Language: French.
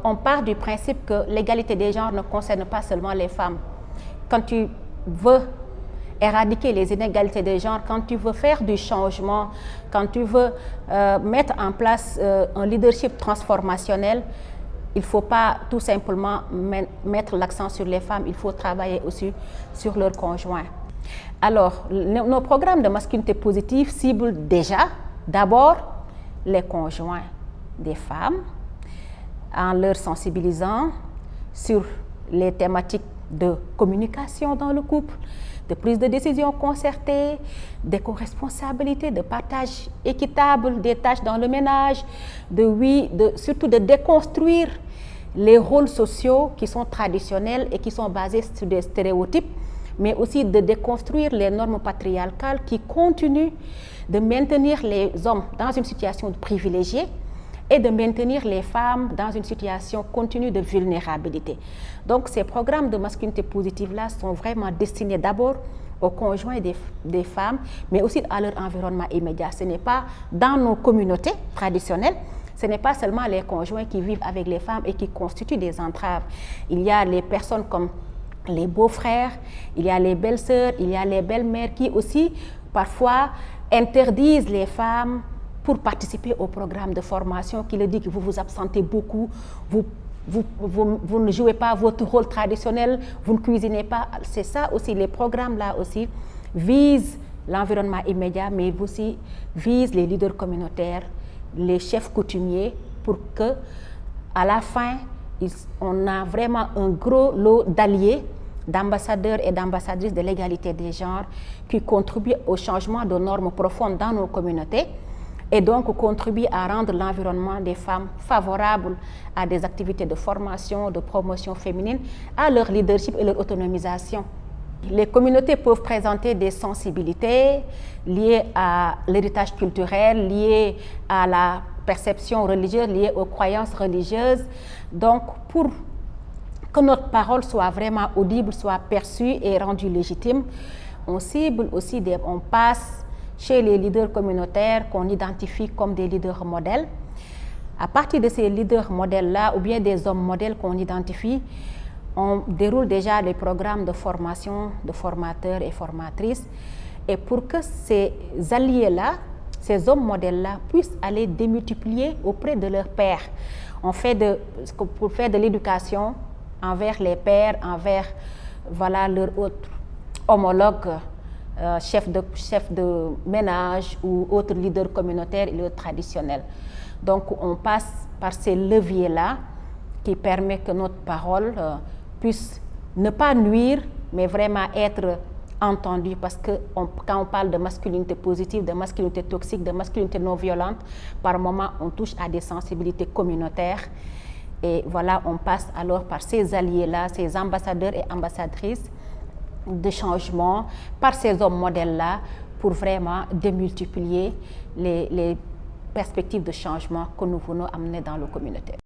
on part du principe que l'égalité des genres ne concerne pas seulement les femmes. Quand tu veux éradiquer les inégalités des genres, quand tu veux faire du changement, quand tu veux mettre en place un leadership transformationnel, il ne faut pas tout simplement mettre l'accent sur les femmes, il faut travailler aussi sur leurs conjoints. Alors, nos programmes de masculinité positive ciblent déjà, d'abord, les conjoints des femmes, en leur sensibilisant sur les thématiques de communication dans le couple, de prise de décision concertée, d'éco-responsabilité, de partage équitable des tâches dans le ménage, surtout de déconstruire les rôles sociaux qui sont traditionnels et qui sont basés sur des stéréotypes, mais aussi de déconstruire les normes patriarcales qui continuent de maintenir les hommes dans une situation de privilégié et de maintenir les femmes dans une situation continue de vulnérabilité. Donc ces programmes de masculinité positive-là sont vraiment destinés d'abord aux conjoints des femmes, mais aussi à leur environnement immédiat. Ce n'est pas dans nos communautés traditionnelles, ce n'est pas seulement les conjoints qui vivent avec les femmes et qui constituent des entraves. Il y a les personnes comme les beaux-frères, il y a les belles-sœurs, il y a les belles-mères qui aussi parfois interdisent les femmes pour participer au programme de formation qui leur dit que vous vous absentez beaucoup, vous ne jouez pas votre rôle traditionnel, vous ne cuisinez pas. C'est ça aussi, les programmes-là aussi visent l'environnement immédiat, mais aussi visent les leaders communautaires, les chefs coutumiers, pour que, à la fin, on a vraiment un gros lot d'alliés, d'ambassadeurs et d'ambassadrices de l'égalité des genres qui contribuent au changement de normes profondes dans nos communautés et donc contribuent à rendre l'environnement des femmes favorable à des activités de formation, de promotion féminine, à leur leadership et leur autonomisation. Les communautés peuvent présenter des sensibilités liées à l'héritage culturel, liées à la perception religieuse, liées aux croyances religieuses. Donc, pour que notre parole soit vraiment audible, soit perçue et rendue légitime, on cible aussi, on passe chez les leaders communautaires qu'on identifie comme des leaders modèles. À partir de ces leaders modèles-là, ou bien des hommes modèles qu'on identifie, on déroule déjà les programmes de formation de formateurs et formatrices. Et pour que ces alliés-là, ces hommes modèles-là, puissent aller démultiplier auprès de leurs pairs, pour faire de l'éducation envers les pairs, envers leurs autres homologues, chefs de ménage ou autres leaders communautaires et autres traditionnels. Donc on passe par ces leviers-là qui permettent que notre parole puisse ne pas nuire, mais vraiment être entendue, parce que quand on parle de masculinité positive, de masculinité toxique, de masculinité non violente, par moment on touche à des sensibilités communautaires. Et voilà, on passe alors par ces alliés-là, ces ambassadeurs et ambassadrices de changement, par ces hommes modèles-là, pour vraiment démultiplier les perspectives de changement que nous voulons amener dans nos communautés.